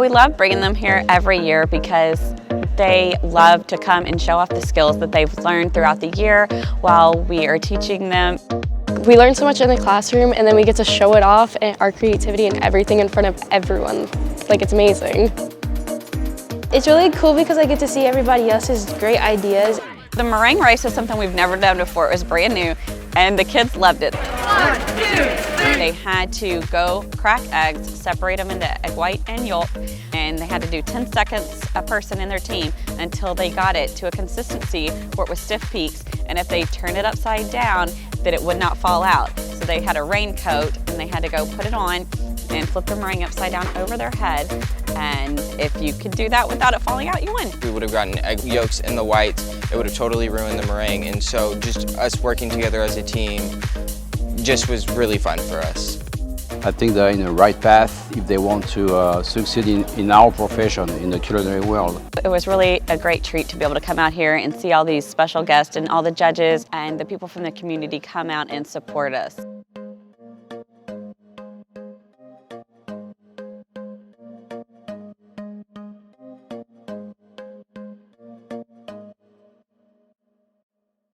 we love bringing them here every year because they love to come and show off the skills that they've learned throughout the year while we are teaching them. We learn so much in the classroom, and then we get to show it off and our creativity and everything in front of everyone. Like, it's amazing. It's really cool because I get to see everybody else's great ideas. The meringue race was something we've never done before. It was brand new, and the kids loved it. 1, 2, 3. They had to go crack eggs, separate them into egg white and yolk, and they had to do 10 seconds a person in their team until they got it to a consistency where it was stiff peaks, and if they turned it upside down, that it would not fall out. So they had a raincoat, and they had to go put it on and flip the meringue upside down over their head, and if you could do that without it falling out, you win. We would have gotten egg yolks in the whites, it would have totally ruined the meringue, and so just us working together as a team just was really fun for us. I think they're in the right path if they want to succeed in our profession, in the culinary world. It was really a great treat to be able to come out here and see all these special guests and all the judges and the people from the community come out and support us.